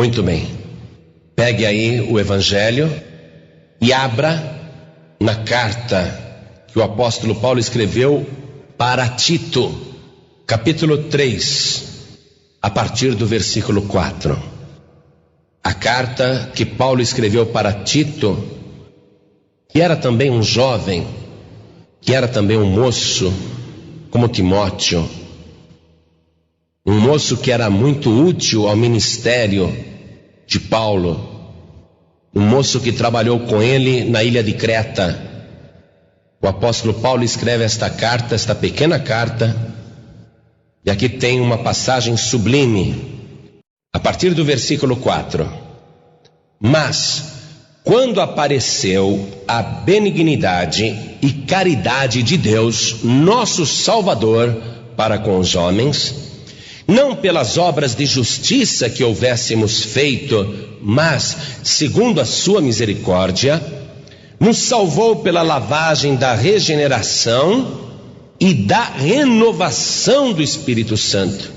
Muito bem. Pegue aí o Evangelho e abra na carta que o apóstolo Paulo escreveu para Tito, capítulo 3, a partir do versículo 4. A carta que Paulo escreveu para Tito, que era também um jovem, que era também um moço, como Timóteo, um moço que era muito útil ao ministério de Paulo, um moço que trabalhou com ele na ilha de Creta. O apóstolo Paulo escreve esta carta, esta pequena carta, e aqui tem uma passagem sublime, a partir do versículo 4. Mas, quando apareceu a benignidade e caridade de Deus, nosso Salvador, para com os homens, não pelas obras de justiça que houvéssemos feito, mas, segundo a sua misericórdia, nos salvou pela lavagem da regeneração e da renovação do Espírito Santo,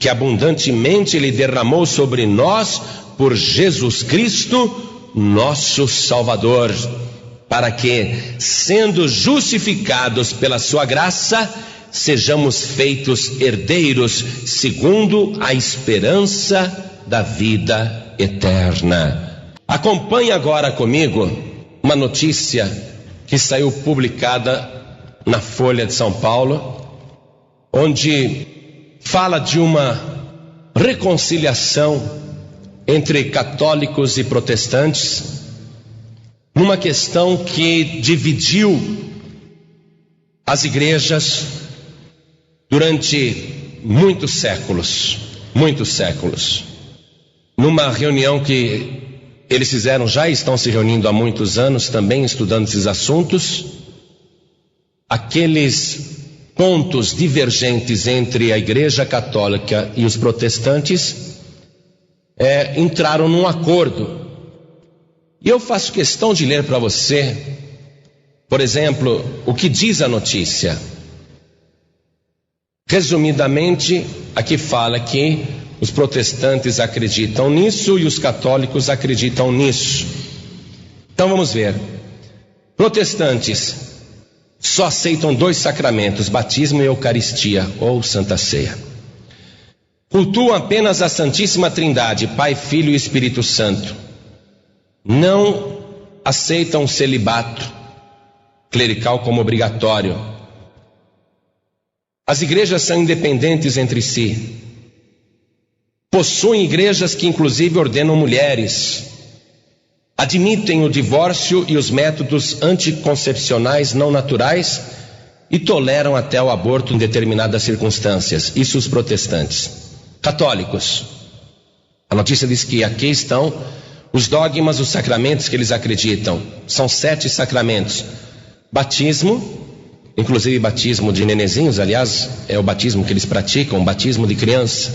que abundantemente Ele derramou sobre nós por Jesus Cristo, nosso Salvador, para que, sendo justificados pela sua graça, sejamos feitos herdeiros segundo a esperança da vida eterna. Acompanhe agora comigo uma notícia que saiu publicada na Folha de São Paulo, onde fala de uma reconciliação entre católicos e protestantes, numa questão que dividiu as igrejas durante muitos séculos. Numa reunião que eles fizeram, já estão se reunindo há muitos anos, também estudando esses assuntos, aqueles pontos divergentes entre a Igreja Católica e os protestantes entraram num acordo. E eu faço questão de ler para você, por exemplo, o que diz a notícia. Resumidamente, aqui fala que os protestantes acreditam nisso e os católicos acreditam nisso. Então vamos ver. Protestantes só aceitam 2 sacramentos, batismo e Eucaristia, ou Santa Ceia. Cultuam apenas a Santíssima Trindade, Pai, Filho e Espírito Santo. Não aceitam o celibato clerical como obrigatório. As igrejas são independentes entre si. Possuem igrejas que inclusive ordenam mulheres. Admitem o divórcio e os métodos anticoncepcionais não naturais e toleram até o aborto em determinadas circunstâncias. Isso os protestantes. Católicos. A notícia diz que aqui estão os dogmas, os sacramentos que eles acreditam. São 7 sacramentos. Batismo, inclusive batismo de nenezinhos, aliás, é o batismo que eles praticam, batismo de criança.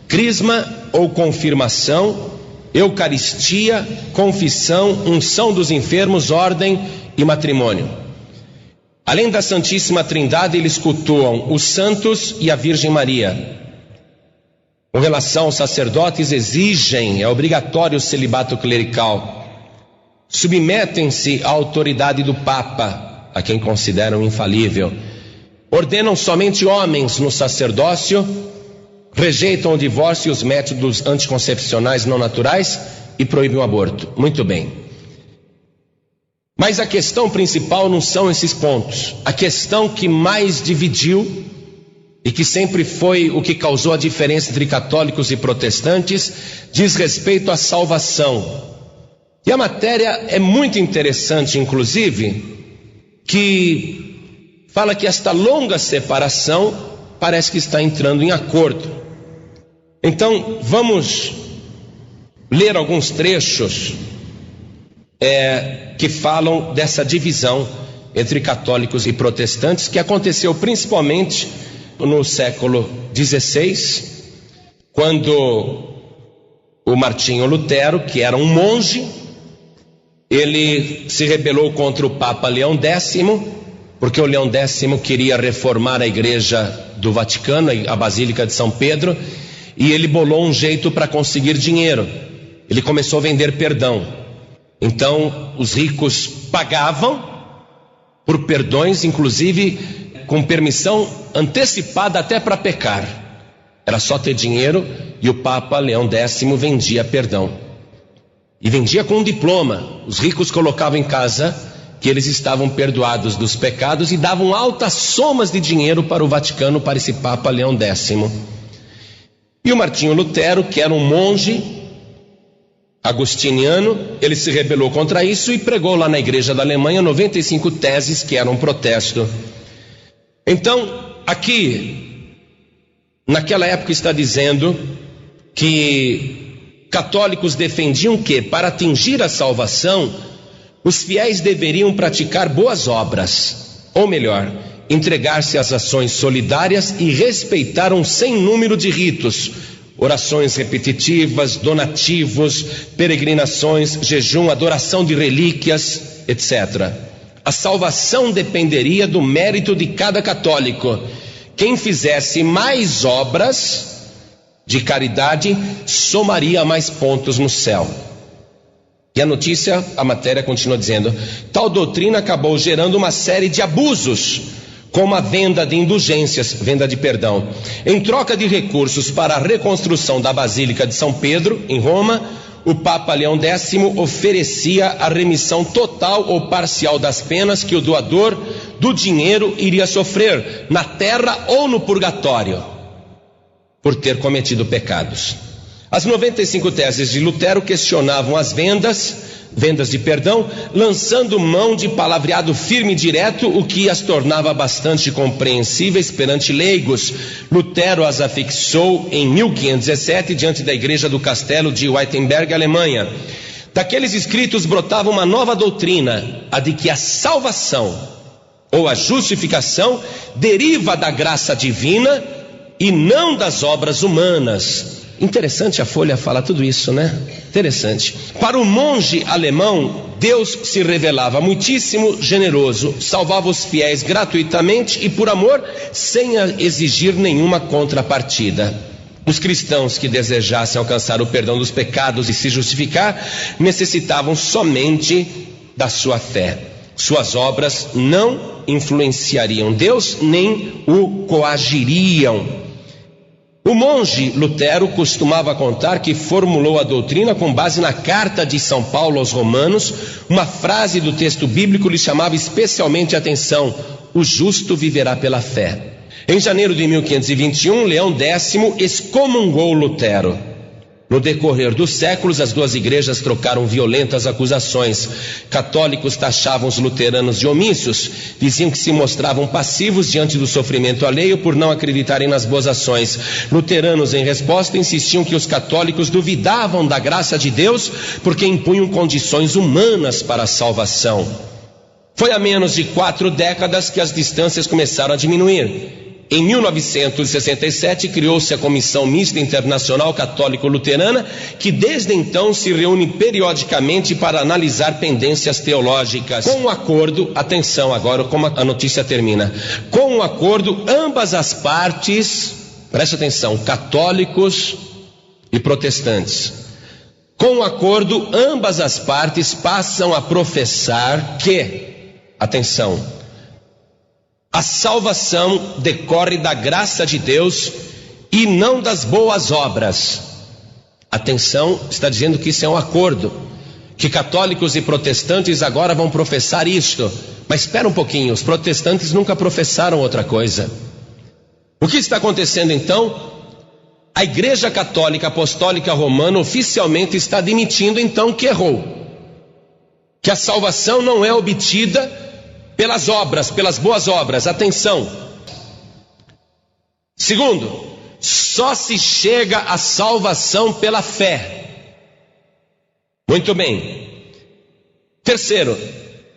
Crisma ou confirmação, Eucaristia, confissão, unção dos enfermos, ordem e matrimônio. Além da Santíssima Trindade, eles cultuam os santos e a Virgem Maria. Com relação aos sacerdotes, exigem, é obrigatório o celibato clerical. Submetem-se à autoridade do Papa, a quem consideram infalível. Ordenam somente homens no sacerdócio, rejeitam o divórcio e os métodos anticoncepcionais não naturais e proíbem o aborto. Muito bem. Mas a questão principal não são esses pontos. A questão que mais dividiu e que sempre foi o que causou a diferença entre católicos e protestantes diz respeito à salvação. E a matéria é muito interessante, inclusive, que fala que esta longa separação parece que está entrando em acordo. Então, vamos ler alguns trechos que falam dessa divisão entre católicos e protestantes, que aconteceu principalmente no século XVI, quando o Martinho Lutero, que era um monge, ele se rebelou contra o Papa Leão X, porque o Leão X queria reformar a igreja do Vaticano, a Basílica de São Pedro, e ele bolou um jeito para conseguir dinheiro. ele começou a vender perdão. Então os ricos pagavam por perdões, inclusive com permissão antecipada até para pecar. Era só ter dinheiro, e o Papa Leão X vendia perdão. E vendia com um diploma. Os ricos colocavam em casa que eles estavam perdoados dos pecados e davam altas somas de dinheiro para o Vaticano, para esse Papa Leão X. E o Martinho Lutero, que era um monge agostiniano, ele se rebelou contra isso e pregou lá na igreja da Alemanha 95 teses que eram um protesto. Então, aqui, naquela época está dizendo que católicos defendiam que, para atingir a salvação, os fiéis deveriam praticar boas obras, ou melhor, entregar-se às ações solidárias e respeitar um sem número de ritos, orações repetitivas, donativos, peregrinações, jejum, adoração de relíquias, etc. A salvação dependeria do mérito de cada católico. Quem fizesse mais obras de caridade somaria mais pontos no céu. E a notícia, a matéria continua dizendo: tal doutrina acabou gerando uma série de abusos, como a venda de indulgências, venda de perdão. Em troca de recursos para a reconstrução da Basílica de São Pedro, em Roma, o Papa Leão X oferecia a remissão total ou parcial das penas que o doador do dinheiro iria sofrer, na terra ou no purgatório, por ter cometido pecados. As 95 teses de Lutero questionavam as vendas de perdão, lançando mão de palavreado firme e direto, o que as tornava bastante compreensíveis perante leigos. Lutero as afixou em 1517 diante da igreja do castelo de Wittenberg, Alemanha. Daqueles escritos brotava uma nova doutrina, a de que a salvação ou a justificação deriva da graça divina e não das obras humanas. Interessante, a Folha fala tudo isso, né? Interessante. Para o monge alemão, Deus se revelava muitíssimo generoso, salvava os fiéis gratuitamente e por amor, sem exigir nenhuma contrapartida. Os cristãos que desejassem alcançar o perdão dos pecados e se justificar, necessitavam somente da sua fé. Suas obras não influenciariam Deus, nem o coagiriam. O monge Lutero costumava contar que formulou a doutrina com base na carta de São Paulo aos Romanos. Uma frase do texto bíblico lhe chamava especialmente a atenção: o justo viverá pela fé. Em janeiro de 1521, Leão X excomungou Lutero. No decorrer dos séculos, as duas igrejas trocaram violentas acusações. Católicos taxavam os luteranos de omícios, diziam que se mostravam passivos diante do sofrimento alheio por não acreditarem nas boas ações. Luteranos, em resposta, insistiam que os católicos duvidavam da graça de Deus porque impunham condições humanas para a salvação. Foi há menos de 4 décadas que as distâncias começaram a diminuir. Em 1967 criou-se a Comissão Mista Internacional Católico-Luterana, que desde então se reúne periodicamente para analisar pendências teológicas. Com o acordo, atenção agora como a notícia termina, com o acordo ambas as partes, preste atenção, católicos e protestantes, com o acordo ambas as partes passam a professar que, atenção, a salvação decorre da graça de Deus e não das boas obras. Atenção, está dizendo que isso é um acordo, que católicos e protestantes agora vão professar isto. Mas espera um pouquinho, os protestantes nunca professaram outra coisa. O que está acontecendo então? A Igreja Católica Apostólica Romana oficialmente está admitindo então que errou, que a salvação não é obtida pelas obras, pelas boas obras. Atenção. Segundo, só se chega à salvação pela fé. Muito bem. Terceiro,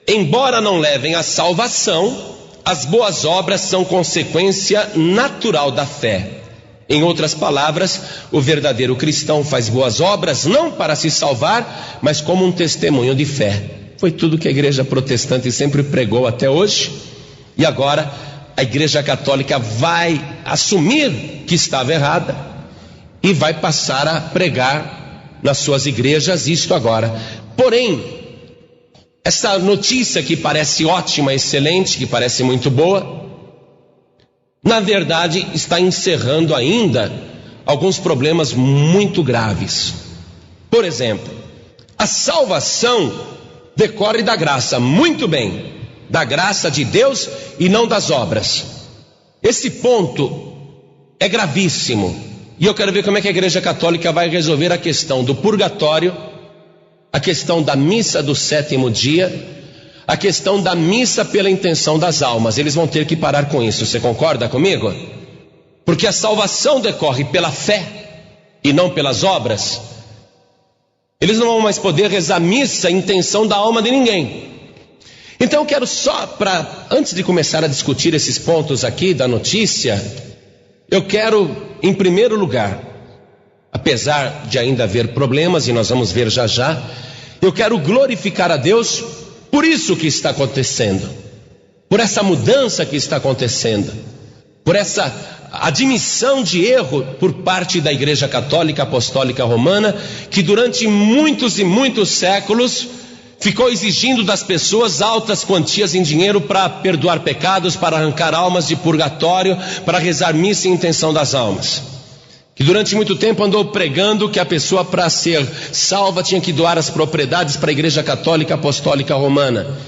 embora não levem à salvação, as boas obras são consequência natural da fé. Em outras palavras, o verdadeiro cristão faz boas obras não para se salvar, mas como um testemunho de fé. Foi tudo que a igreja protestante sempre pregou até hoje. E agora a igreja católica vai assumir que estava errada e vai passar a pregar nas suas igrejas isto agora. Porém, essa notícia que parece ótima, excelente, que parece muito boa, na verdade está encerrando ainda alguns problemas muito graves. Por exemplo, a salvação decorre da graça, muito bem, da graça de Deus e não das obras. Esse ponto é gravíssimo, e eu quero ver como é que a Igreja Católica vai resolver a questão do purgatório, a questão da missa do sétimo dia, a questão da missa pela intenção das almas. Eles vão ter que parar com isso, você concorda comigo? Porque a salvação decorre pela fé e não pelas obras. Eles não vão mais poder rezar missa em intenção da alma de ninguém. Então eu quero só, antes de começar a discutir esses pontos aqui da notícia, eu quero, em primeiro lugar, apesar de ainda haver problemas, e nós vamos ver já já, eu quero glorificar a Deus por isso que está acontecendo, por essa mudança que está acontecendo, por essa admissão de erro por parte da Igreja Católica Apostólica Romana, que durante muitos e muitos séculos ficou exigindo das pessoas altas quantias em dinheiro para perdoar pecados, para arrancar almas de purgatório, para rezar missa em intenção das almas. Que durante muito tempo andou pregando que a pessoa, para ser salva, tinha que doar as propriedades para a Igreja Católica Apostólica Romana.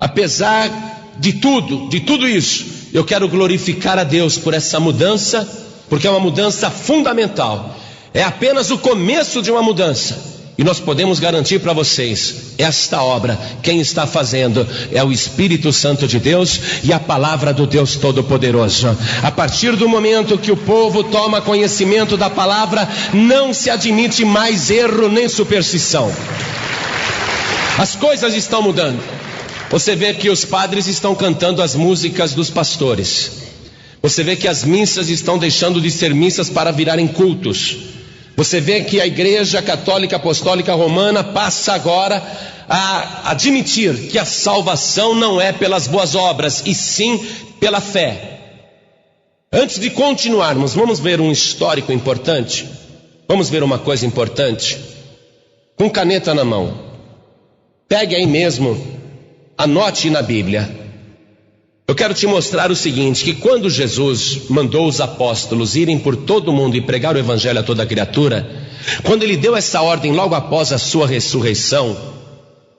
Apesar de tudo isso, eu quero glorificar a Deus por essa mudança, porque é uma mudança fundamental. É apenas o começo de uma mudança. E nós podemos garantir para vocês, esta obra, quem está fazendo é o Espírito Santo de Deus e a palavra do Deus Todo-Poderoso. A partir do momento que o povo toma conhecimento da palavra, não se admite mais erro nem superstição. As coisas estão mudando. Você vê que os padres estão cantando as músicas dos pastores. Você vê que as missas estão deixando de ser missas para virarem cultos. Você vê que a Igreja Católica Apostólica Romana passa agora a admitir que a salvação não é pelas boas obras, e sim pela fé. Antes de continuarmos, vamos ver um histórico importante. Vamos ver uma coisa importante. Com caneta na mão. Pegue aí mesmo, anote na Bíblia. Eu quero te mostrar o seguinte, que quando Jesus mandou os apóstolos irem por todo o mundo e pregar o evangelho a toda criatura, quando ele deu essa ordem logo após a sua ressurreição,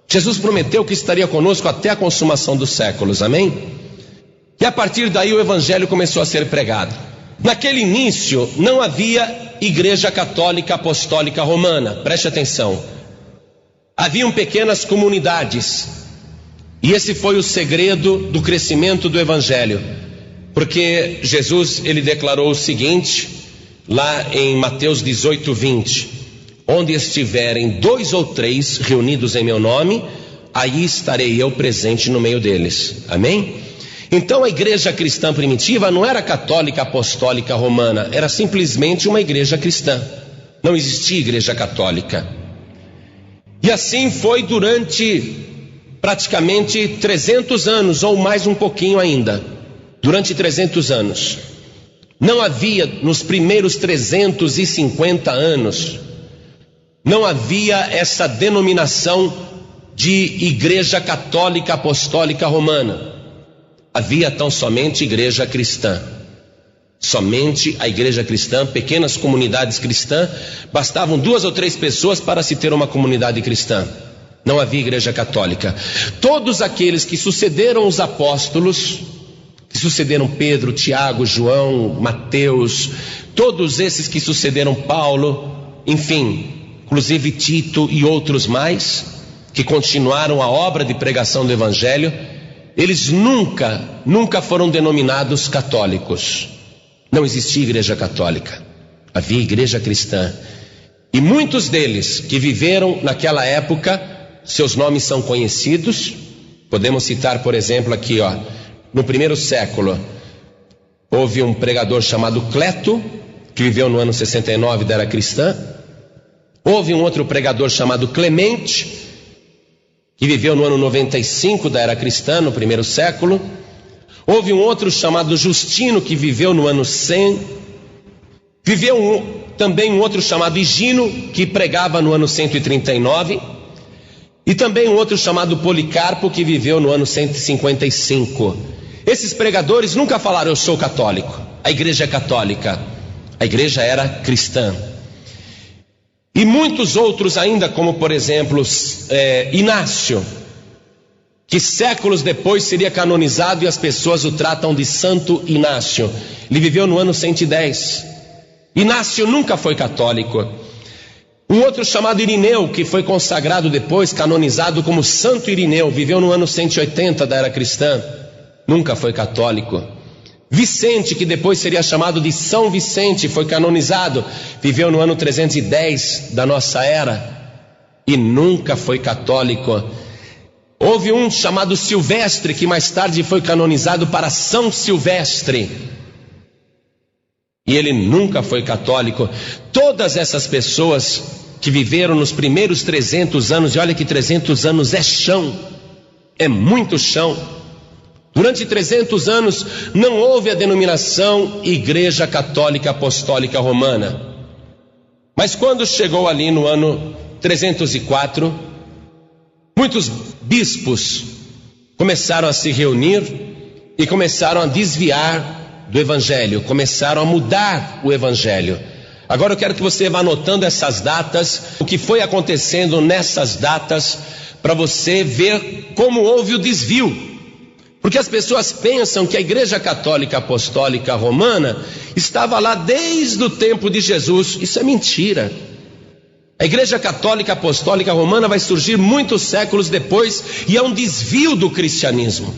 Jesus prometeu que estaria conosco até a consumação dos séculos, amém? E a partir daí o evangelho começou a ser pregado. Naquele início não havia Igreja Católica Apostólica Romana, preste atenção. Haviam pequenas comunidades. E esse foi o segredo do crescimento do evangelho, porque Jesus, ele declarou o seguinte, lá em Mateus 18:20, onde estiverem 2 ou 3 reunidos em meu nome, aí estarei eu presente no meio deles, amém? Então a igreja cristã primitiva não era católica apostólica romana, era simplesmente uma igreja cristã, não existia igreja católica. E assim foi durante praticamente 300 anos, ou mais um pouquinho ainda, durante 300 anos. Não havia, nos primeiros 350 anos, não havia essa denominação de Igreja Católica Apostólica Romana. Havia tão somente igreja cristã. Somente a igreja cristã, pequenas comunidades cristãs, bastavam 2 ou 3 pessoas para se ter uma comunidade cristã. Não havia igreja católica. Todos aqueles que sucederam os apóstolos, que sucederam Pedro, Tiago, João, Mateus, todos esses que sucederam Paulo, enfim, inclusive Tito e outros mais, que continuaram a obra de pregação do evangelho, eles nunca foram denominados católicos. Não existia igreja católica, havia igreja cristã. E muitos deles que viveram naquela época, seus nomes são conhecidos. Podemos citar, por exemplo, aqui, no primeiro século, houve um pregador chamado Cleto, que viveu no ano 69 da era cristã. Houve um outro pregador chamado Clemente, que viveu no ano 95 da era cristã, no primeiro século. Houve um outro chamado Justino, que viveu no ano 100. também um outro chamado Higino, que pregava no ano 139, e também um outro chamado Policarpo, que viveu no ano 155. Esses pregadores nunca falaram: eu sou católico, a igreja é católica. A igreja era cristã. E muitos outros ainda, como por exemplo Inácio, que séculos depois seria canonizado e as pessoas o tratam de Santo Inácio. Ele viveu no ano 110. Inácio nunca foi católico. Um outro chamado Irineu, que foi consagrado depois, canonizado como Santo Irineu, viveu no ano 180 da era cristã, nunca foi católico. Vicente, que depois seria chamado de São Vicente, foi canonizado, viveu no ano 310 da nossa era e nunca foi católico. Houve um chamado Silvestre, que mais tarde foi canonizado para São Silvestre, e ele nunca foi católico. Todas essas pessoas que viveram nos primeiros 300 anos, e olha que 300 anos é chão, é muito chão. Durante 300 anos não houve a denominação Igreja Católica Apostólica Romana. Mas quando chegou ali no ano 304, muitos bispos começaram a se reunir e começaram a desviar do Evangelho, começaram a mudar o Evangelho. Agora eu quero que você vá anotando essas datas, o que foi acontecendo nessas datas, para você ver como houve o desvio. Porque as pessoas pensam que a Igreja Católica Apostólica Romana estava lá desde o tempo de Jesus. Isso é mentira. A Igreja Católica Apostólica Romana vai surgir muitos séculos depois e é um desvio do cristianismo.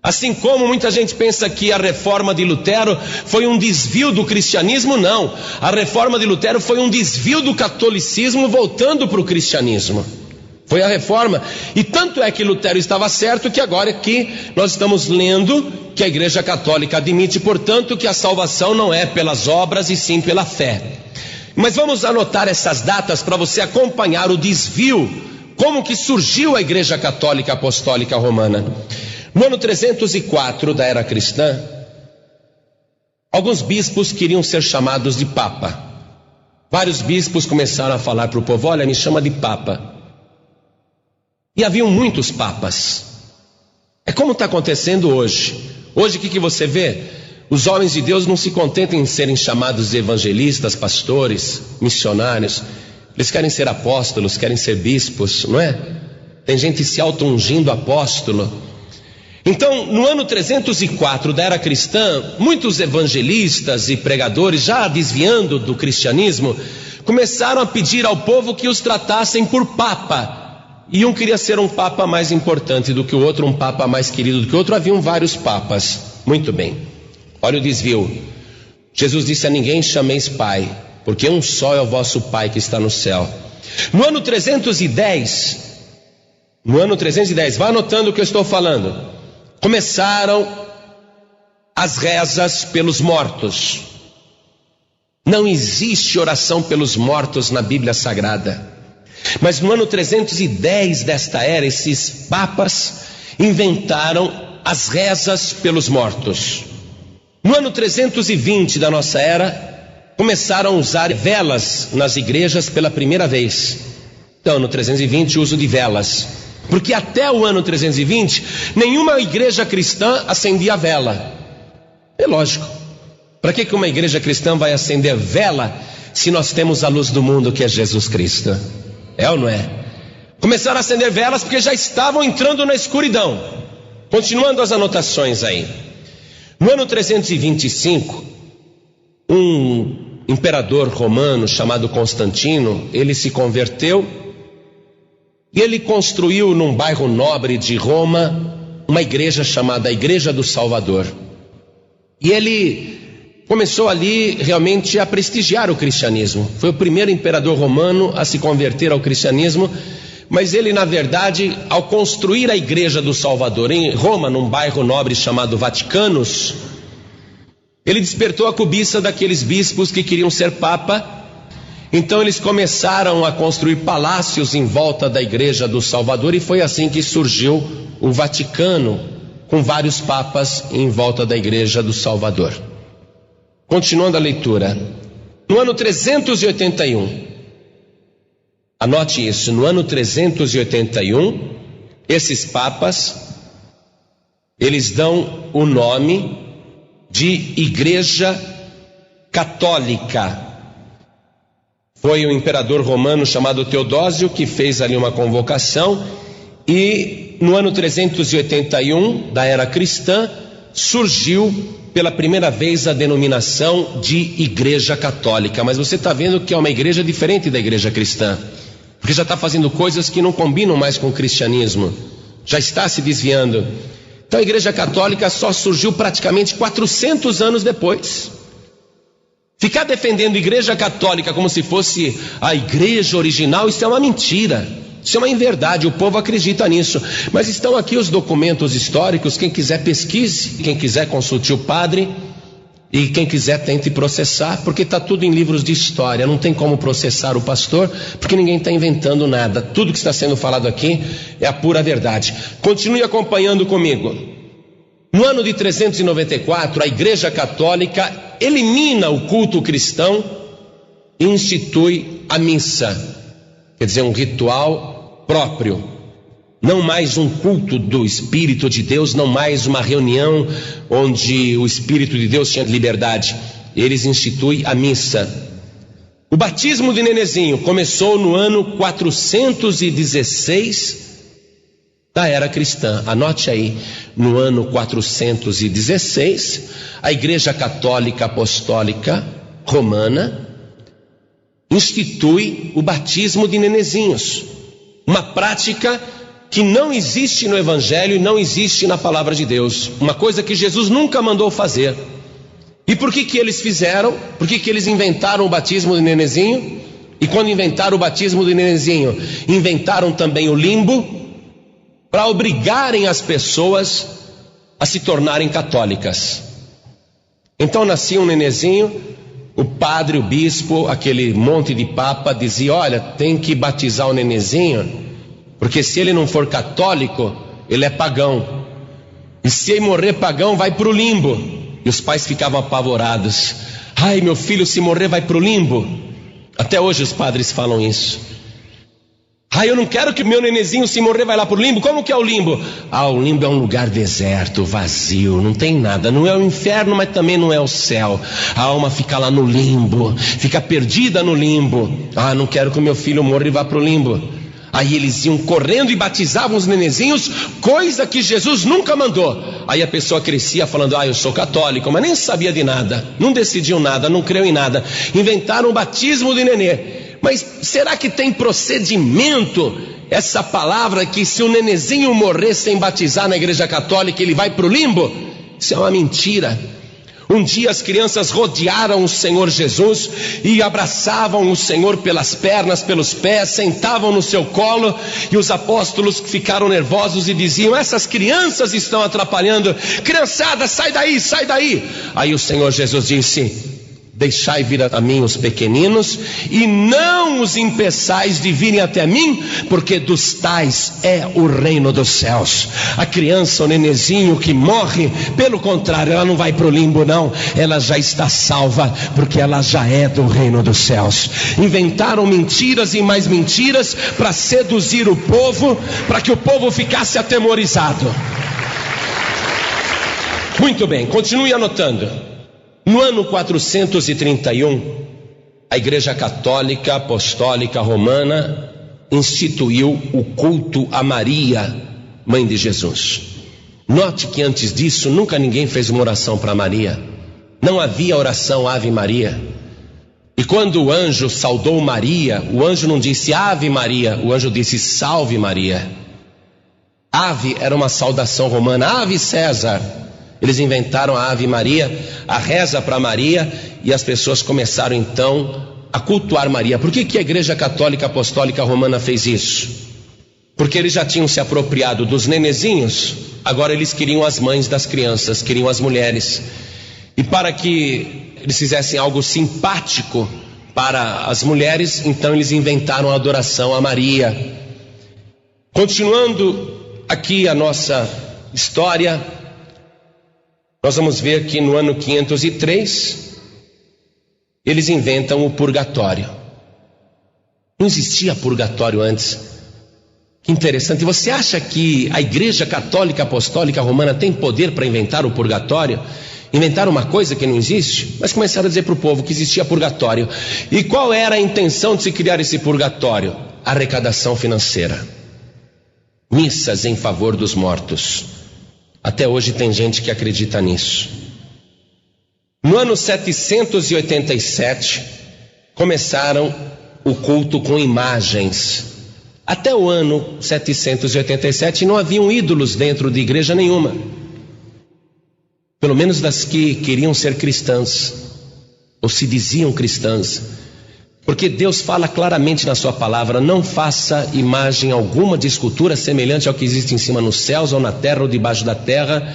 Assim como muita gente pensa que a reforma de Lutero foi um desvio do cristianismo, não. A reforma de Lutero foi um desvio do catolicismo voltando para o cristianismo. Foi a reforma, e tanto é que Lutero estava certo que agora aqui nós estamos lendo que a Igreja Católica admite, portanto, que a salvação não é pelas obras e sim pela fé. Mas vamos anotar essas datas para você acompanhar o desvio, como que surgiu a Igreja Católica Apostólica Romana. No ano 304 da era cristã, alguns bispos queriam ser chamados de Papa. Vários bispos começaram a falar para o povo: olha, me chama de Papa. E haviam muitos papas. É como está acontecendo hoje. Hoje o que você vê? Os homens de Deus não se contentam em serem chamados de evangelistas, pastores, missionários. Eles querem ser apóstolos, querem ser bispos, não é? Tem gente se auto-ungindo apóstolo. Então, no ano 304 da era cristã, muitos evangelistas e pregadores, já desviando do cristianismo, começaram a pedir ao povo que os tratassem por Papa. E um queria ser um papa mais importante do que o outro, um papa mais querido do que o outro. Haviam vários papas. Muito bem, olha o desvio. Jesus disse a ninguém chameis pai, porque um só é o vosso pai que está no céu. No ano 310, vá anotando o que eu estou falando, começaram as rezas pelos mortos. Não existe oração pelos mortos na Bíblia Sagrada. Mas no ano 310 desta era, esses papas inventaram as rezas pelos mortos. No ano 320 da nossa era, começaram a usar velas nas igrejas pela primeira vez. Então, no 320, o uso de velas. Porque até o ano 320, nenhuma igreja cristã acendia vela. É lógico. Para que uma igreja cristã vai acender vela se nós temos a luz do mundo, que é Jesus Cristo? É ou não é? Começaram a acender velas porque já estavam entrando na escuridão. Continuando as anotações aí. No ano 325, um imperador romano chamado Constantino, ele se converteu e ele construiu num bairro nobre de Roma uma igreja chamada Igreja do Salvador. E ele começou ali realmente a prestigiar o cristianismo. Foi o primeiro imperador romano a se converter ao cristianismo, mas ele, na verdade, ao construir a Igreja do Salvador em Roma, num bairro nobre chamado Vaticanos, ele despertou a cobiça daqueles bispos que queriam ser papa. Então eles começaram a construir palácios em volta da Igreja do Salvador, e foi assim que surgiu o Vaticano, com vários papas em volta da Igreja do Salvador. Continuando a leitura. No ano 381, anote isso, no ano 381, esses papas, eles dão o nome de Igreja Católica. Foi o imperador romano chamado Teodósio que fez ali uma convocação, e no ano 381 da era cristã surgiu pela primeira vez a denominação de Igreja Católica. Mas você está vendo que é uma igreja diferente da igreja cristã, porque já está fazendo coisas que não combinam mais com o cristianismo, já está se desviando. Então a Igreja Católica só surgiu praticamente 400 anos depois. Ficar defendendo a Igreja Católica como se fosse a igreja original, isso é uma mentira, isso é uma inverdade, o povo acredita nisso. Mas estão aqui os documentos históricos, quem quiser pesquise, quem quiser consulte o padre, e quem quiser tente processar, porque está tudo em livros de história, não tem como processar o pastor, porque ninguém está inventando nada, tudo que está sendo falado aqui é a pura verdade. Continue acompanhando comigo. No ano de 394, a Igreja Católica elimina o culto cristão e institui a missa, quer dizer, um ritual próprio, não mais um culto do Espírito de Deus, não mais uma reunião onde o Espírito de Deus tinha liberdade. Eles instituem a missa. O batismo de Nenezinho começou no ano 416 da era cristã. Anote aí, no ano 416, a Igreja Católica Apostólica Romana institui o batismo de nenezinhos, uma prática que não existe no Evangelho e não existe na Palavra de Deus, uma coisa que Jesus nunca mandou fazer. E por que eles fizeram? Por que eles inventaram o batismo de nenezinho? E quando inventaram o batismo de nenezinho, inventaram também o limbo, para obrigarem as pessoas a se tornarem católicas. Então nascia um nenezinho, o padre, o bispo, aquele monte de papa dizia: olha, tem que batizar o nenezinho, porque se ele não for católico, ele é pagão, e se ele morrer pagão, vai para o limbo. E os pais ficavam apavorados: ai, meu filho, se morrer vai para o limbo. Até hoje os padres falam isso. Eu não quero que meu nenezinho, se morrer, vai lá pro limbo. Como que é o limbo? O limbo é um lugar deserto, vazio, não tem nada. Não é o inferno, mas também não é o céu. A alma fica lá no limbo, fica perdida no limbo. Não quero que o meu filho morra e vá pro limbo. Aí eles iam correndo e batizavam os nenezinhos, coisa que Jesus nunca mandou. Aí a pessoa crescia falando: eu sou católico, mas nem sabia de nada, não decidiu nada, não creu em nada. Inventaram o batismo de nenê. Mas será que tem procedimento essa palavra que se o nenezinho morrer sem batizar na Igreja Católica, ele vai para o limbo? Isso é uma mentira. Um dia as crianças rodearam o Senhor Jesus e abraçavam o Senhor pelas pernas, pelos pés, sentavam no seu colo, e os apóstolos ficaram nervosos e diziam: essas crianças estão atrapalhando. Criançada, sai daí, sai daí. Aí o Senhor Jesus disse: deixai vir a mim os pequeninos, e não os impeçais de virem até mim, porque dos tais é o reino dos céus. A criança, o nenezinho que morre, pelo contrário, ela não vai para o limbo não, ela já está salva, porque ela já é do reino dos céus. Inventaram mentiras e mais mentiras para seduzir o povo, para que o povo ficasse atemorizado. Muito bem, continue anotando. No ano 431, a Igreja Católica Apostólica Romana instituiu o culto a Maria, mãe de Jesus. Note que antes disso nunca ninguém fez uma oração para Maria, não havia oração Ave Maria. E quando o anjo saudou Maria, o anjo não disse Ave Maria, o anjo disse Salve Maria. Ave era uma saudação romana, Ave César. Eles inventaram a Ave Maria, a reza para Maria, e as pessoas começaram então a cultuar Maria. Por que a Igreja Católica Apostólica Romana fez isso? Porque eles já tinham se apropriado dos nenezinhos, agora eles queriam as mães das crianças, queriam as mulheres. E para que eles fizessem algo simpático para as mulheres, então eles inventaram a adoração a Maria. Continuando aqui a nossa história, nós vamos ver que no ano 503, eles inventam o purgatório. Não existia purgatório antes. Que interessante. Você acha que a Igreja Católica Apostólica Romana tem poder para inventar o purgatório? Inventaram uma coisa que não existe? Mas começaram a dizer para o povo que existia purgatório. E qual era a intenção de se criar esse purgatório? Arrecadação financeira. Missas em favor dos mortos. Até hoje tem gente que acredita nisso. No ano 787, começaram o culto com imagens. Até o ano 787 não haviam ídolos dentro de igreja nenhuma. Pelo menos das que queriam ser cristãs, ou se diziam cristãs. Porque Deus fala claramente na sua palavra: não faça imagem alguma de escultura semelhante ao que existe em cima nos céus, ou na terra, ou debaixo da terra.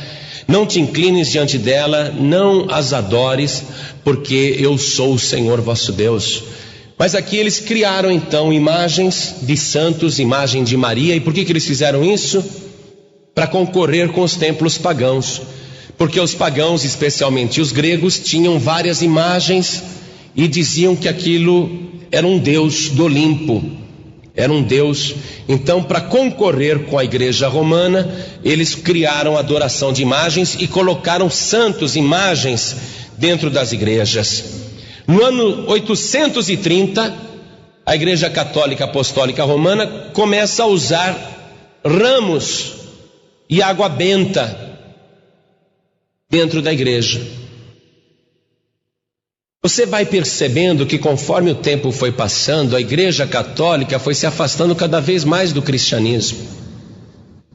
Não te inclines diante dela, não as adores, porque eu sou o Senhor vosso Deus. Mas aqui eles criaram então imagens de santos, imagem de Maria. E por que eles fizeram isso? Para concorrer com os templos pagãos. Porque os pagãos, especialmente os gregos, tinham várias imagens e diziam que aquilo era um deus do Olimpo, era um deus. Então, para concorrer com a igreja romana, eles criaram adoração de imagens e colocaram santos, imagens, dentro das igrejas. No ano 830, a Igreja Católica Apostólica Romana começa a usar ramos e água benta dentro da igreja. Você vai percebendo que conforme o tempo foi passando, a Igreja Católica foi se afastando cada vez mais do cristianismo.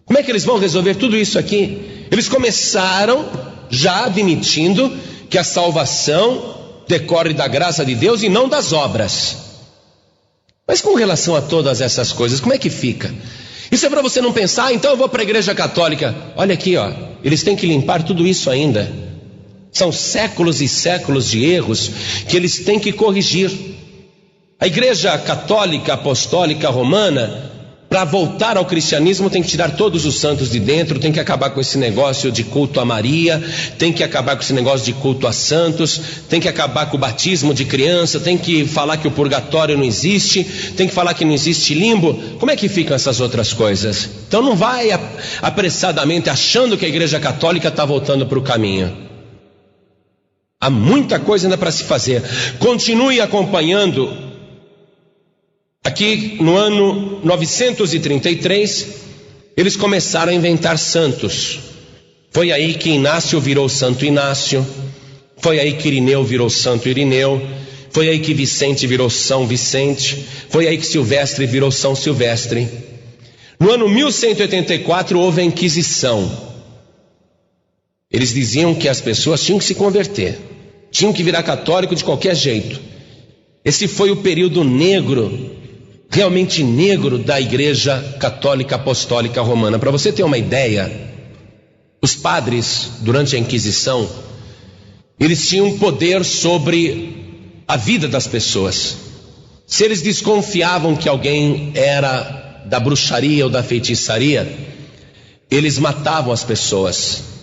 Como é que eles vão resolver tudo isso aqui? Eles começaram já admitindo que a salvação decorre da graça de Deus e não das obras. Mas com relação a todas essas coisas, como é que fica? Isso é para você não pensar: então eu vou para a Igreja Católica. Olha aqui, ó, eles têm que limpar tudo isso ainda. São séculos e séculos de erros que eles têm que corrigir. A Igreja Católica Apostólica Romana, para voltar ao cristianismo, tem que tirar todos os santos de dentro, tem que acabar com esse negócio de culto a Maria, tem que acabar com esse negócio de culto a santos, tem que acabar com o batismo de criança, tem que falar que o purgatório não existe, tem que falar que não existe limbo. Como é que ficam essas outras coisas? Então não vai apressadamente achando que a Igreja Católica está voltando para o caminho. Há muita coisa ainda para se fazer. Continue acompanhando. Aqui no ano 933, eles começaram a inventar santos. Foi aí que Inácio virou Santo Inácio, foi aí que Irineu virou Santo Irineu, foi aí que Vicente virou São Vicente, foi aí que Silvestre virou São Silvestre. No ano 1184 houve a Inquisição. Eles diziam que as pessoas tinham que se converter, tinham que virar católico de qualquer jeito. Esse foi o período negro, realmente negro, da Igreja Católica Apostólica Romana. Para você ter uma ideia, os padres, durante a Inquisição, eles tinham poder sobre a vida das pessoas. Se eles desconfiavam que alguém era da bruxaria ou da feitiçaria, eles matavam as pessoas.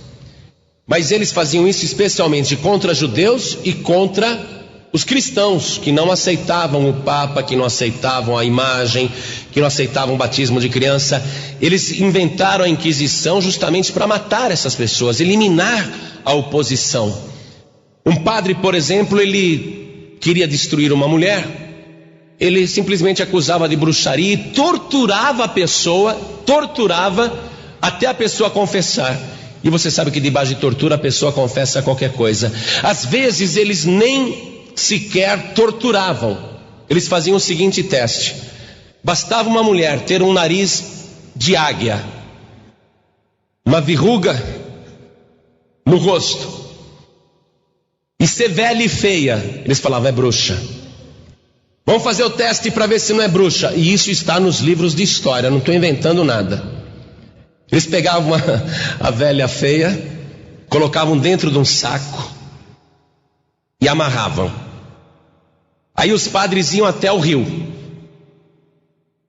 Mas eles faziam isso especialmente contra judeus e contra os cristãos, que não aceitavam o Papa, que não aceitavam a imagem, que não aceitavam o batismo de criança. Eles inventaram a Inquisição justamente para matar essas pessoas, eliminar a oposição. Um padre, por exemplo, ele queria destruir uma mulher, ele simplesmente acusava de bruxaria e torturava a pessoa, até a pessoa confessar. E você sabe que debaixo de tortura a pessoa confessa qualquer coisa. Às vezes eles nem sequer torturavam. Eles faziam o seguinte teste: bastava uma mulher ter um nariz de águia, uma verruga no rosto e ser velha e feia, eles falavam: é bruxa. Vamos fazer o teste para ver se não é bruxa. E isso está nos livros de história, não estou inventando nada. Eles pegavam a velha feia, colocavam dentro de um saco e amarravam. Aí os padres iam até o rio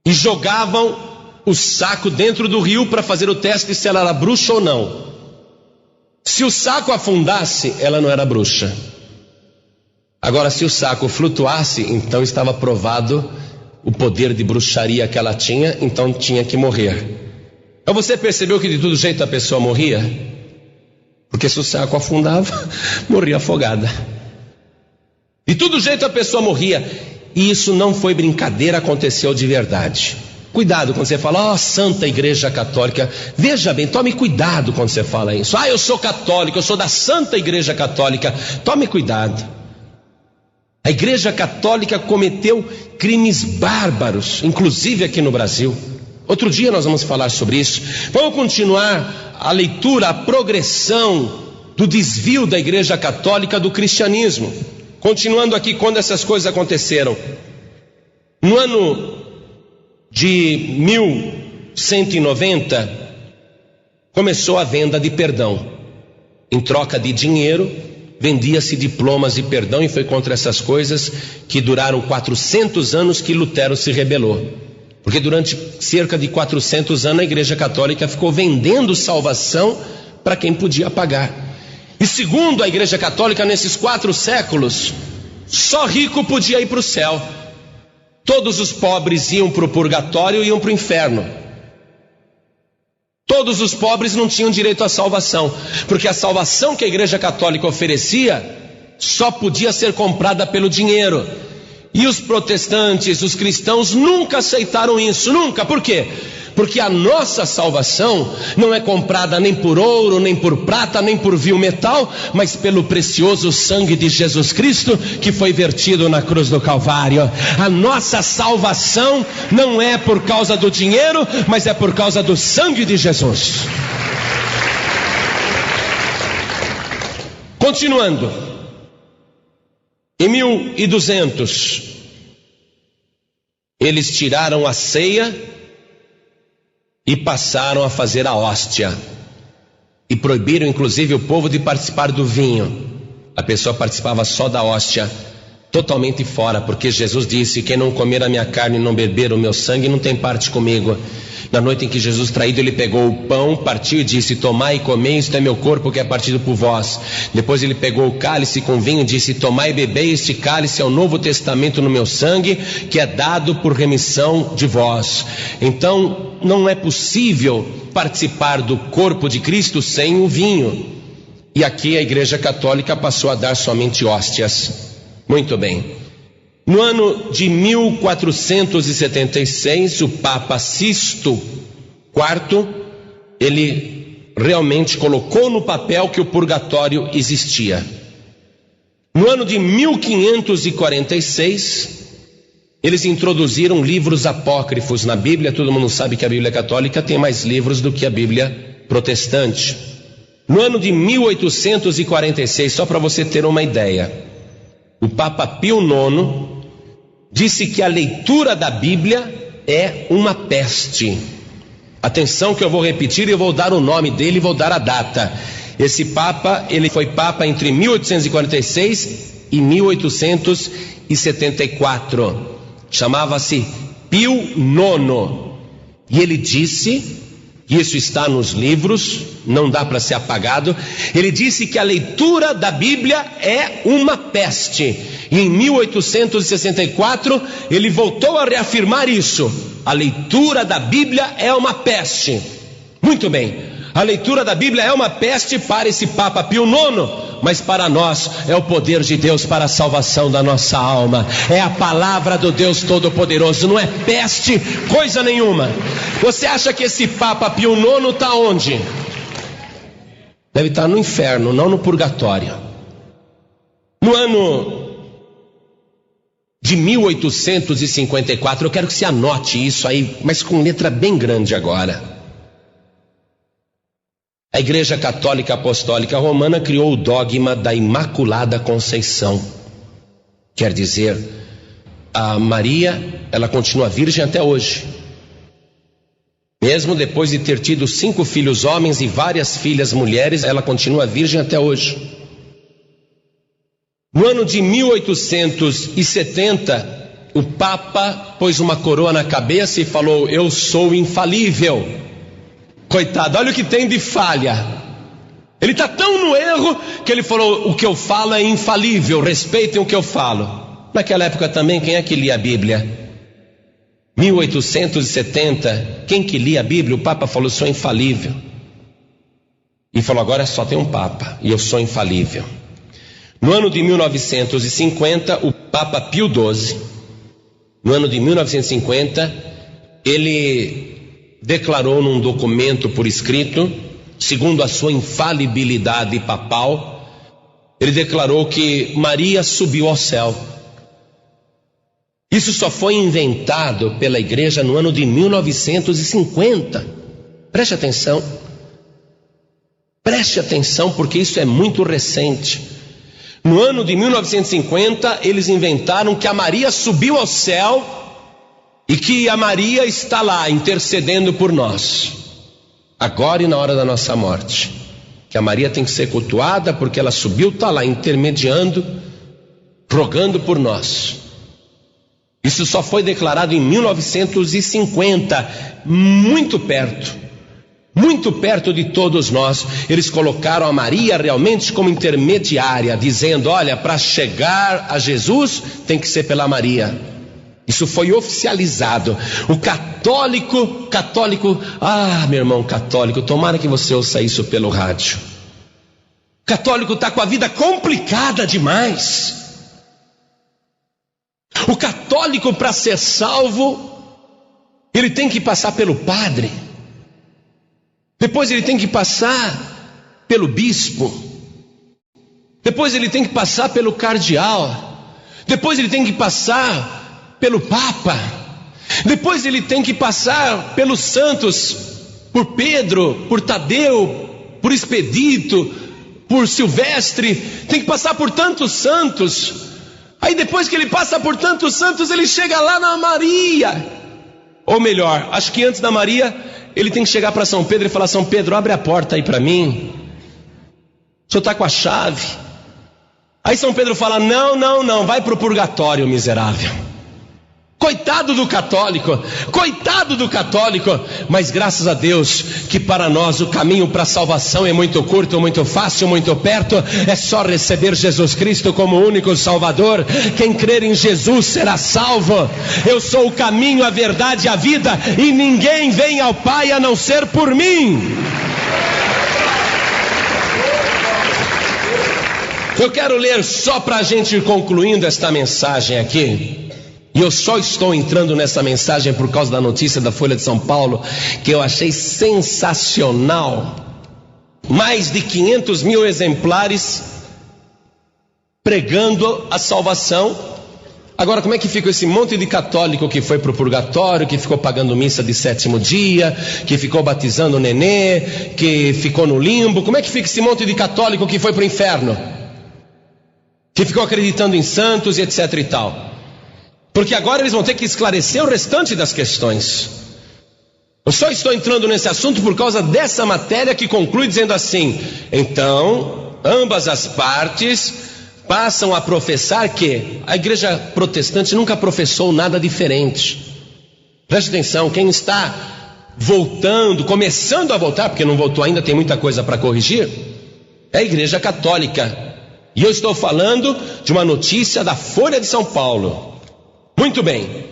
e jogavam o saco dentro do rio para fazer o teste se ela era bruxa ou não. Se o saco afundasse, ela não era bruxa. Agora, se o saco flutuasse, então estava provado o poder de bruxaria que ela tinha, então tinha que morrer. Então você percebeu que de todo jeito a pessoa morria? Porque se o saco afundava, morria afogada. De todo jeito a pessoa morria. E isso não foi brincadeira, aconteceu de verdade. Cuidado quando você fala, Santa Igreja Católica. Veja bem, tome cuidado quando você fala isso. Eu sou católico, eu sou da Santa Igreja Católica. Tome cuidado. A Igreja Católica cometeu crimes bárbaros, inclusive aqui no Brasil. Outro dia nós vamos falar sobre isso. Vamos continuar a leitura, a progressão do desvio da Igreja Católica do cristianismo. Continuando aqui, quando essas coisas aconteceram. No ano de 1190, começou a venda de perdão. Em troca de dinheiro, vendia-se diplomas de perdão, e foi contra essas coisas que duraram 400 anos que Lutero se rebelou. Porque durante cerca de 400 anos a Igreja Católica ficou vendendo salvação para quem podia pagar. E segundo a Igreja Católica, nesses 4 séculos, só rico podia ir para o céu. Todos os pobres iam para o purgatório e iam para o inferno. Todos os pobres não tinham direito à salvação, porque a salvação que a Igreja Católica oferecia só podia ser comprada pelo dinheiro. E os protestantes, os cristãos nunca aceitaram isso, nunca. Por quê? Porque a nossa salvação não é comprada nem por ouro, nem por prata, nem por vil metal, mas pelo precioso sangue de Jesus Cristo que foi vertido na cruz do Calvário. A nossa salvação não é por causa do dinheiro, mas é por causa do sangue de Jesus. Continuando. Em 1200, eles tiraram a ceia e passaram a fazer a hóstia. E proibiram inclusive o povo de participar do vinho. A pessoa participava só da hóstia, totalmente fora, porque Jesus disse: quem não comer a minha carne e não beber o meu sangue não tem parte comigo. Na noite em que Jesus traído, ele pegou o pão, partiu e disse: tomai e comei, isto é meu corpo que é partido por vós. Depois ele pegou o cálice com vinho e disse: tomai e bebei, este cálice é o novo testamento no meu sangue, que é dado por remissão de vós. Então não é possível participar do corpo de Cristo sem o vinho. E aqui a Igreja Católica passou a dar somente hóstias. Muito bem. No ano de 1476, o Papa Sisto IV, ele realmente colocou no papel que o purgatório existia. No ano de 1546, eles introduziram livros apócrifos na Bíblia. Todo mundo sabe que a Bíblia católica tem mais livros do que a Bíblia protestante. No ano de 1846, só para você ter uma ideia, o Papa Pio IX disse que a leitura da Bíblia é uma peste. Atenção que eu vou repetir e eu vou dar o nome dele e vou dar a data. Esse Papa, ele foi Papa entre 1846 e 1874. Chamava-se Pio IX. E ele disse, e isso está nos livros, não dá para ser apagado, ele disse que a leitura da Bíblia é uma peste. E em 1864 ele voltou a reafirmar isso. A leitura da Bíblia é uma peste. Muito bem, a leitura da Bíblia é uma peste para esse Papa Pio IX, mas para nós é o poder de Deus para a salvação da nossa alma. É a palavra do Deus Todo-Poderoso, não é peste coisa nenhuma. Você acha que esse Papa Pio IX está onde? Deve estar no inferno, não no purgatório. No ano de 1854, eu quero que você anote isso aí, mas com letra bem grande agora. A Igreja Católica Apostólica Romana criou o dogma da Imaculada Conceição. Quer dizer, a Maria, ela continua virgem até hoje. Mesmo depois de ter tido 5 filhos homens e várias filhas mulheres, ela continua virgem até hoje. No ano de 1870, o Papa pôs uma coroa na cabeça e falou: eu sou infalível. Coitado, olha o que tem de falha. Ele está tão no erro que ele falou: o que eu falo é infalível, respeitem o que eu falo. Naquela época também, quem é que lia a Bíblia? 1870, quem que lia a Bíblia? O Papa falou: sou infalível. E falou: agora só tem um Papa e eu sou infalível. No ano de 1950, o Papa Pio XII, no ano de 1950, ele declarou num documento por escrito, segundo a sua infalibilidade papal, ele declarou que Maria subiu ao céu. Isso só foi inventado pela igreja no ano de 1950. Preste atenção. Preste atenção, porque isso é muito recente. No ano de 1950, eles inventaram que a Maria subiu ao céu e que a Maria está lá intercedendo por nós, agora e na hora da nossa morte. Que a Maria tem que ser cultuada porque ela subiu, está lá intermediando, rogando por nós. Isso só foi declarado em 1950, muito perto de todos nós. Eles colocaram a Maria realmente como intermediária, dizendo: olha, para chegar a Jesus tem que ser pela Maria. Isso foi oficializado. O católico, meu irmão católico, tomara que você ouça isso pelo rádio. O católico está com a vida complicada demais. O católico, para ser salvo, ele tem que passar pelo padre, depois ele tem que passar pelo bispo, depois ele tem que passar pelo cardeal, depois ele tem que passar pelo papa, depois ele tem que passar pelos santos, por Pedro, por Tadeu, por Expedito, por Silvestre, tem que passar por tantos santos. Aí depois que ele passa por tantos santos, ele chega lá na Maria. Ou melhor, acho que antes da Maria, ele tem que chegar para São Pedro e falar: São Pedro, abre a porta aí para mim. O senhor está com a chave. Aí São Pedro fala: não, vai para o purgatório, miserável. Coitado do católico, mas graças a Deus que para nós o caminho para a salvação é muito curto, muito fácil, muito perto. É só receber Jesus Cristo como único Salvador. Quem crer em Jesus será salvo. Eu sou o caminho, a verdade e a vida, e ninguém vem ao Pai a não ser por mim. Eu quero ler só para a gente ir concluindo esta mensagem aqui. E eu só estou entrando nessa mensagem por causa da notícia da Folha de São Paulo, que eu achei sensacional. Mais de 500 mil exemplares pregando a salvação. Agora, como é que fica esse monte de católico que foi para o purgatório, que ficou pagando missa de 7º dia, que ficou batizando o nenê, que ficou no limbo? Como é que fica esse monte de católico que foi para o inferno, que ficou acreditando em santos e etc e tal? Porque agora eles vão ter que esclarecer o restante das questões. Eu só estou entrando nesse assunto por causa dessa matéria que conclui dizendo assim: então, ambas as partes passam a professar que a igreja protestante nunca professou nada diferente. Preste atenção, quem está voltando, começando a voltar, porque não voltou ainda, tem muita coisa para corrigir, é a igreja católica. E eu estou falando de uma notícia da Folha de São Paulo. Muito bem.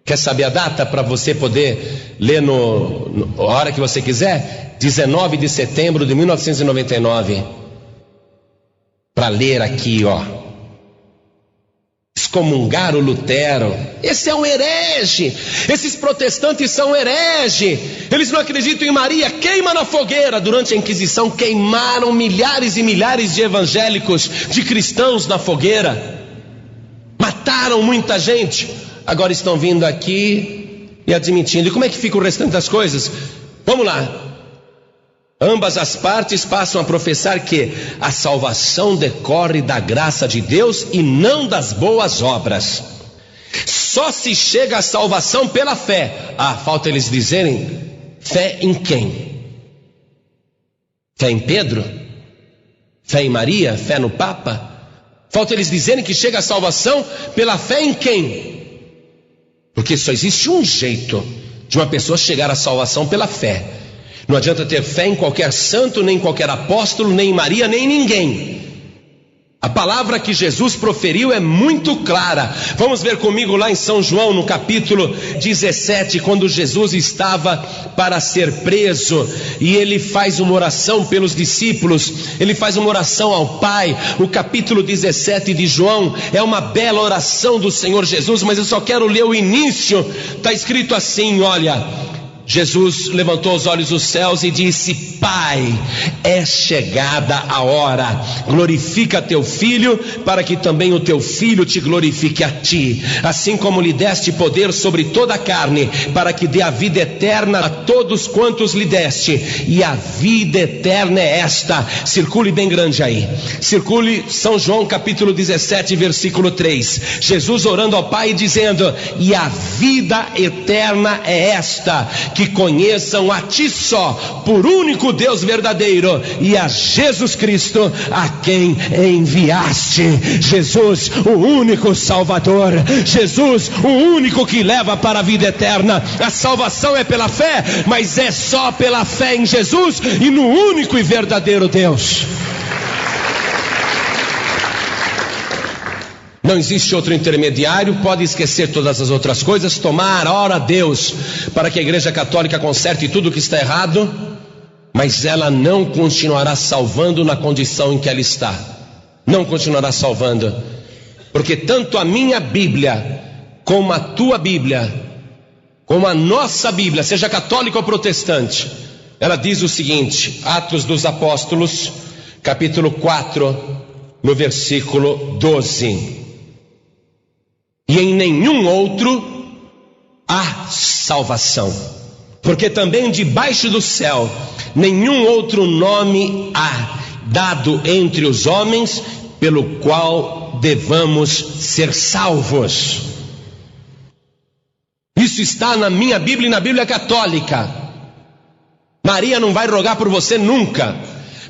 Quer saber a data para você poder ler a hora que você quiser? 19 de setembro de 1999. Para ler aqui, ó. Excomungar o Lutero. Esse é um herege. Esses protestantes são herege. Eles não acreditam em Maria. Queima na fogueira. Durante a Inquisição queimaram milhares e milhares de evangélicos, de cristãos na fogueira. Mataram muita gente. Agora estão vindo aqui e admitindo. E como é que fica o restante das coisas? Vamos lá. Ambas as partes passam a professar que a salvação decorre da graça de Deus e não das boas obras. Só se chega à salvação pela fé. Falta eles dizerem fé em quem? Fé em Pedro? Fé em Maria? Fé no Papa? Falta eles dizerem que chega a salvação pela fé em quem? Porque só existe um jeito de uma pessoa chegar à salvação: pela fé. Não adianta ter fé em qualquer santo, nem em qualquer apóstolo, nem em Maria, nem em ninguém. A palavra que Jesus proferiu é muito clara. Vamos ver comigo lá em São João, no capítulo 17, quando Jesus estava para ser preso, e ele faz uma oração pelos discípulos, ele faz uma oração ao Pai. O capítulo 17 de João é uma bela oração do Senhor Jesus, mas eu só quero ler o início. Está escrito assim, olha: Jesus levantou os olhos dos céus e disse: Pai, é chegada a hora, glorifica teu filho, para que também o teu filho te glorifique a ti, assim como lhe deste poder sobre toda a carne, para que dê a vida eterna a todos quantos lhe deste, e a vida eterna é esta. Circule bem grande aí, circule São João capítulo 17 versículo 3, Jesus orando ao Pai dizendo: e a vida eterna é esta, que conheçam a ti só, por único Deus verdadeiro, e a Jesus Cristo, a quem enviaste. Jesus, o único Salvador, Jesus, o único que leva para a vida eterna. A salvação é pela fé, mas é só pela fé em Jesus e no único e verdadeiro Deus. Não existe outro intermediário. Pode esquecer todas as outras coisas, tomar, ora a Deus para que a Igreja Católica conserte tudo o que está errado, mas ela não continuará salvando na condição em que ela está. Não continuará salvando, porque tanto a minha Bíblia, como a tua Bíblia, como a nossa Bíblia, seja católica ou protestante, ela diz o seguinte: Atos dos Apóstolos, capítulo 4, no versículo 12: e em nenhum outro há salvação, porque também debaixo do céu nenhum outro nome há dado entre os homens pelo qual devamos ser salvos. Isso está na minha Bíblia e na Bíblia Católica. Maria não vai rogar por você nunca.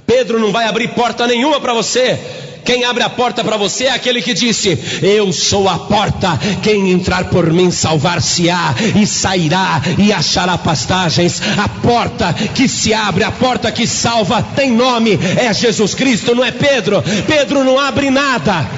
Pedro não vai abrir porta nenhuma para você. Quem abre a porta para você é aquele que disse: eu sou a porta, quem entrar por mim salvar-se-á e sairá e achará pastagens. A porta que se abre, a porta que salva tem nome, é Jesus Cristo, não é Pedro. Pedro não abre nada.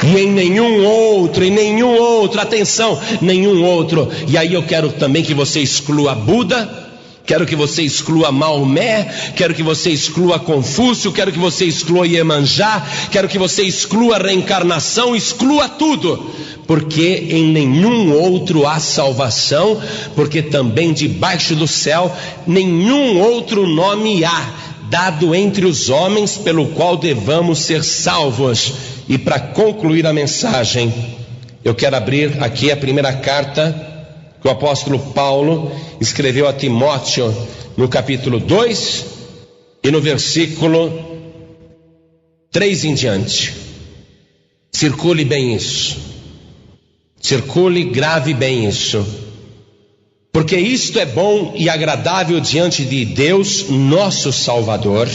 E em nenhum outro, atenção, nenhum outro. E aí eu quero também que você exclua Buda, quero que você exclua Maomé, quero que você exclua Confúcio, quero que você exclua Iemanjá, quero que você exclua a reencarnação, exclua tudo, porque em nenhum outro há salvação, porque também debaixo do céu nenhum outro nome há dado entre os homens pelo qual devamos ser salvos. E para concluir a mensagem, eu quero abrir aqui a primeira carta que o apóstolo Paulo escreveu a Timóteo, no capítulo 2 e no versículo 3 em diante. Circule bem isso, circule, grave bem isso, porque isto é bom e agradável diante de Deus, nosso Salvador,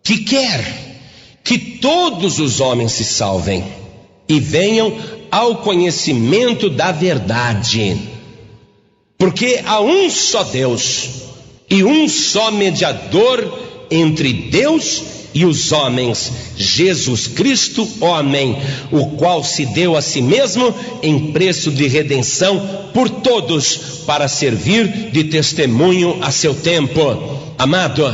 que quer que todos os homens se salvem e venham ao conhecimento da verdade, porque há um só Deus e um só mediador entre Deus e os homens, Jesus Cristo, homem, o qual se deu a si mesmo em preço de redenção por todos, para servir de testemunho a seu tempo. Amado,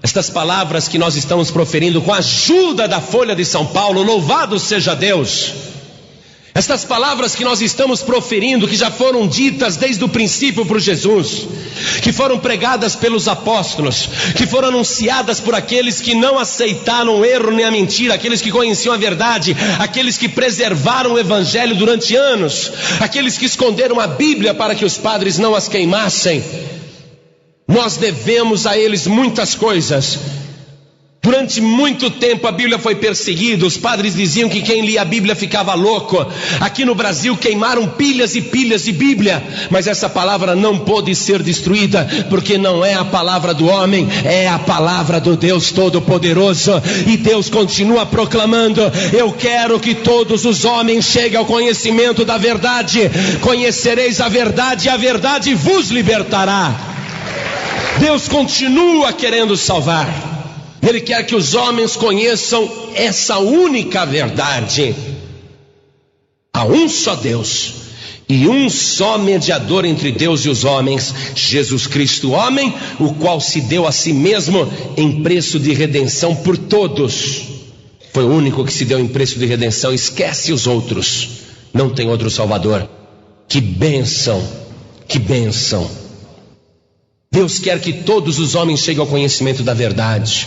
estas palavras que nós estamos proferindo com a ajuda da Folha de São Paulo, louvado seja Deus. Estas palavras que nós estamos proferindo, que já foram ditas desde o princípio por Jesus, que foram pregadas pelos apóstolos, que foram anunciadas por aqueles que não aceitaram o erro nem a mentira, aqueles que conheciam a verdade, aqueles que preservaram o evangelho durante anos, aqueles que esconderam a Bíblia para que os padres não as queimassem. Nós devemos a eles muitas coisas. Durante muito tempo a Bíblia foi perseguida, os padres diziam que quem lia a Bíblia ficava louco. Aqui no Brasil queimaram pilhas e pilhas de Bíblia, mas essa palavra não pôde ser destruída, porque não é a palavra do homem, é a palavra do Deus Todo-Poderoso. E Deus continua proclamando: eu quero que todos os homens cheguem ao conhecimento da verdade. Conhecereis a verdade e a verdade vos libertará. Deus continua querendo salvar. Ele quer que os homens conheçam essa única verdade. Há um só Deus e um só mediador entre Deus e os homens, Jesus Cristo, homem, o qual se deu a si mesmo em preço de redenção por todos. Foi o único que se deu em preço de redenção. Esquece os outros, não tem outro Salvador. Que bênção, que bênção. Deus quer que todos os homens cheguem ao conhecimento da verdade.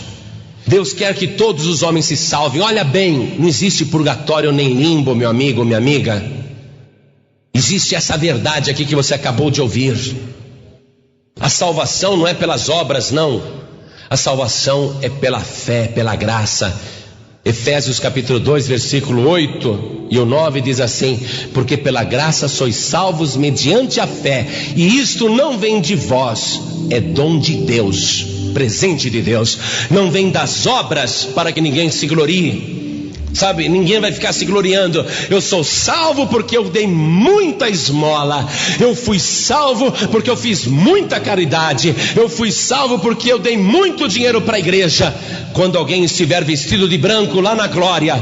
Deus quer que todos os homens se salvem. Olha bem, não existe purgatório nem limbo, meu amigo, minha amiga. Existe essa verdade aqui que você acabou de ouvir. A salvação não é pelas obras, não. A salvação é pela fé, pela graça. Efésios capítulo 2, versículo 8 e o 9 diz assim: porque pela graça sois salvos mediante a fé, e isto não vem de vós, é dom de Deus, presente de Deus, não vem das obras para que ninguém se glorie. Sabe, ninguém vai ficar se gloriando. Eu sou salvo porque eu dei muita esmola. Eu fui salvo porque eu fiz muita caridade. Eu fui salvo porque eu dei muito dinheiro para a igreja. Quando alguém estiver vestido de branco lá na glória,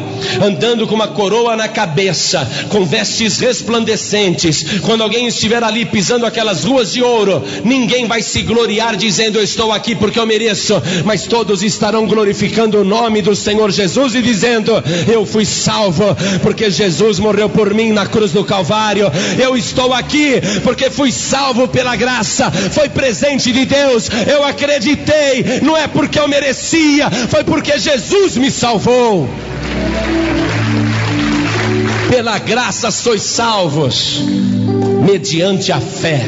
andando com uma coroa na cabeça, com vestes resplandecentes, quando alguém estiver ali pisando aquelas ruas de ouro, ninguém vai se gloriar dizendo: eu estou aqui porque eu mereço. Mas todos estarão glorificando o nome do Senhor Jesus e dizendo: eu fui salvo porque Jesus morreu por mim na cruz do Calvário. Eu estou aqui porque fui salvo pela graça, foi presente de Deus. Eu acreditei, não é porque eu merecia, foi porque Jesus me salvou. Pela graça sois salvos mediante a fé.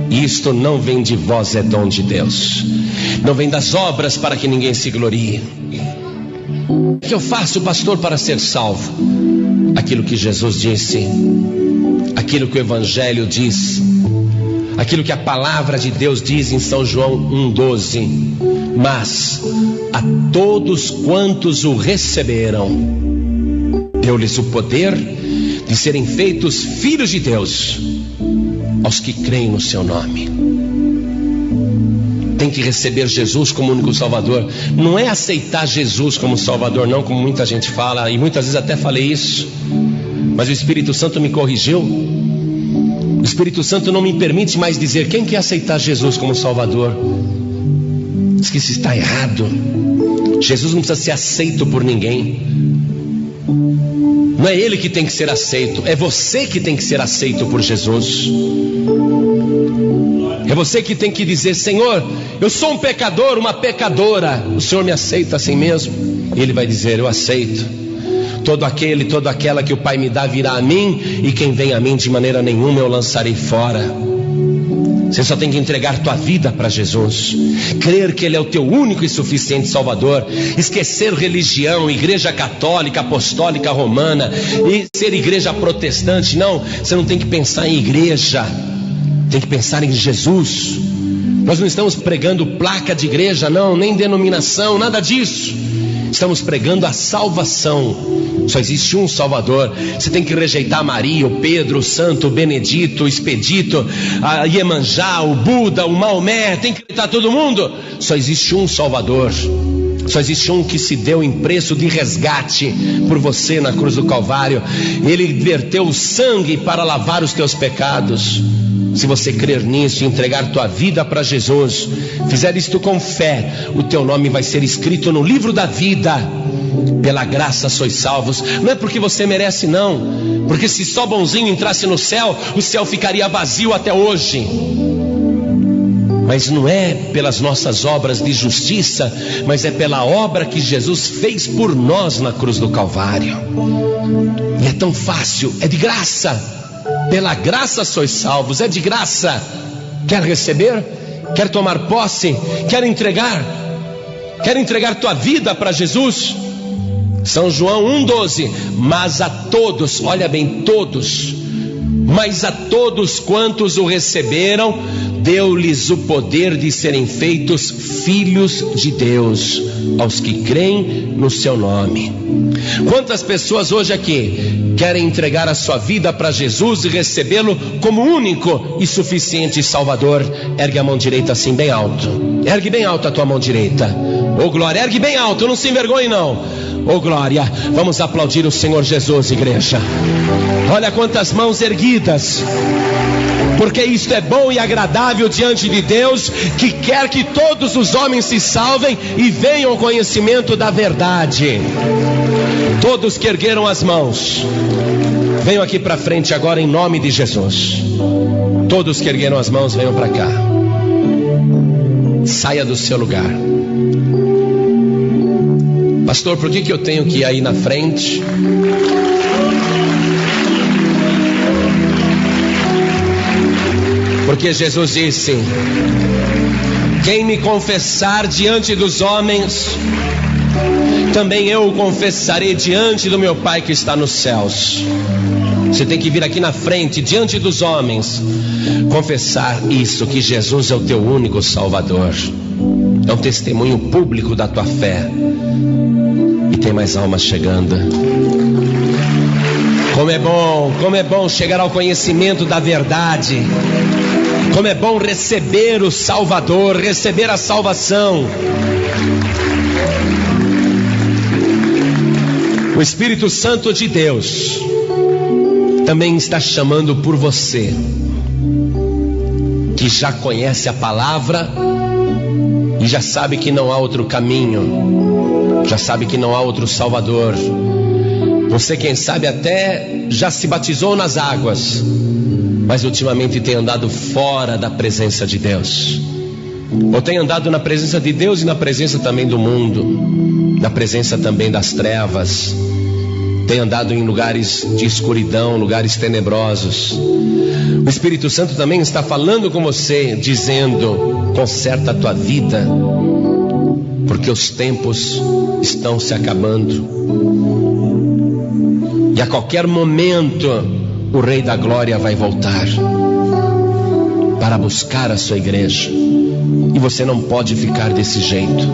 Isto não vem de vós, é dom de Deus. Não vem das obras para que ninguém se glorie. O que eu faço, pastor, para ser salvo? Aquilo que Jesus disse, aquilo que o Evangelho diz, aquilo que a palavra de Deus diz em São João 1,12. Mas a todos quantos o receberam, deu-lhes o poder de serem feitos filhos de Deus, aos que creem no seu nome. Tem que receber Jesus como único Salvador. Não é aceitar Jesus como Salvador, não, como muita gente fala, e muitas vezes até falei isso, mas o Espírito Santo me corrigiu. O Espírito Santo não me permite mais dizer: quem quer aceitar Jesus como Salvador? Diz que isso está errado. Jesus não precisa ser aceito por ninguém. Não é ele que tem que ser aceito, é você que tem que ser aceito por Jesus. É você que tem que dizer: Senhor, eu sou um pecador, uma pecadora, o Senhor me aceita assim mesmo? E Ele vai dizer: eu aceito. Todo aquele, toda aquela que o Pai me dá virá a mim, e quem vem a mim de maneira nenhuma eu lançarei fora. Você só tem que entregar tua vida para Jesus, crer que Ele é o teu único e suficiente Salvador, esquecer religião, igreja católica, apostólica, romana, e ser igreja protestante. Não, você não tem que pensar em igreja, tem que pensar em Jesus. Nós não estamos pregando placa de igreja, não, nem denominação, nada disso. Estamos pregando a salvação. Só existe um Salvador. Você tem que rejeitar Maria, o Pedro, o Santo, o Benedito, o Expedito, a Iemanjá, o Buda, o Maomé. Tem que rejeitar todo mundo. Só existe um Salvador. Só existe um que se deu em preço de resgate por você na cruz do Calvário. Ele verteu o sangue para lavar os teus pecados. Se você crer nisso e entregar tua vida para Jesus, fizer isto com fé, o teu nome vai ser escrito no livro da vida. Pela graça sois salvos. Não é porque você merece, não, porque se só bonzinho entrasse no céu, o céu ficaria vazio até hoje. Mas não é pelas nossas obras de justiça, mas é pela obra que Jesus fez por nós na cruz do Calvário. E é tão fácil, é de graça. Pela graça sois salvos, é de graça. Quer receber? Quer tomar posse? Quer entregar? Quer entregar tua vida para Jesus? São João 1,12. Mas a todos, olha bem, todos, mas a todos quantos o receberam, deu-lhes o poder de serem feitos filhos de Deus, aos que creem no seu nome. Quantas pessoas hoje aqui querem entregar a sua vida para Jesus e recebê-lo como único e suficiente Salvador? Ergue a mão direita assim bem alto. Ergue bem alto a tua mão direita. Oh glória, ergue bem alto, não se envergonhe não. Oh glória, vamos aplaudir o Senhor Jesus, igreja. Olha quantas mãos erguidas, porque isto é bom e agradável diante de Deus, que quer que todos os homens se salvem e venham ao conhecimento da verdade. Todos que ergueram as mãos, venham aqui para frente agora em nome de Jesus. Todos que ergueram as mãos, venham para cá. Saia do seu lugar. Pastor, por que eu tenho que ir aí na frente? Porque Jesus disse: quem me confessar diante dos homens, também eu o confessarei diante do meu Pai que está nos céus. Você tem que vir aqui na frente, diante dos homens, confessar isso, que Jesus é o teu único Salvador. É um testemunho público da tua fé. E tem mais almas chegando. Como é bom chegar ao conhecimento da verdade. Como é bom receber o Salvador, receber a salvação. O Espírito Santo de Deus também está chamando por você, que já conhece a palavra e já sabe que não há outro caminho, já sabe que não há outro Salvador. Você, quem sabe, até já se batizou nas águas, mas ultimamente tem andado fora da presença de Deus, ou tem andado na presença de Deus e na presença também do mundo, na presença também das trevas, tem andado em lugares de escuridão, lugares tenebrosos. O Espírito Santo também está falando com você, dizendo: conserta a tua vida, porque os tempos estão se acabando, e a qualquer momento o Rei da Glória vai voltar para buscar a sua igreja. E você não pode ficar desse jeito,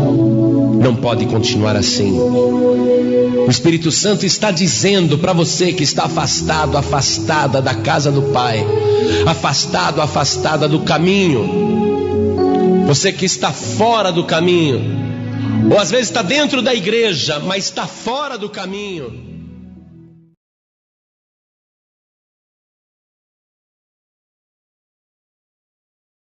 não pode continuar assim. O Espírito Santo está dizendo para você que está afastado, afastada da casa do Pai, afastado, afastada do caminho, você que está fora do caminho, ou às vezes está dentro da igreja, mas está fora do caminho.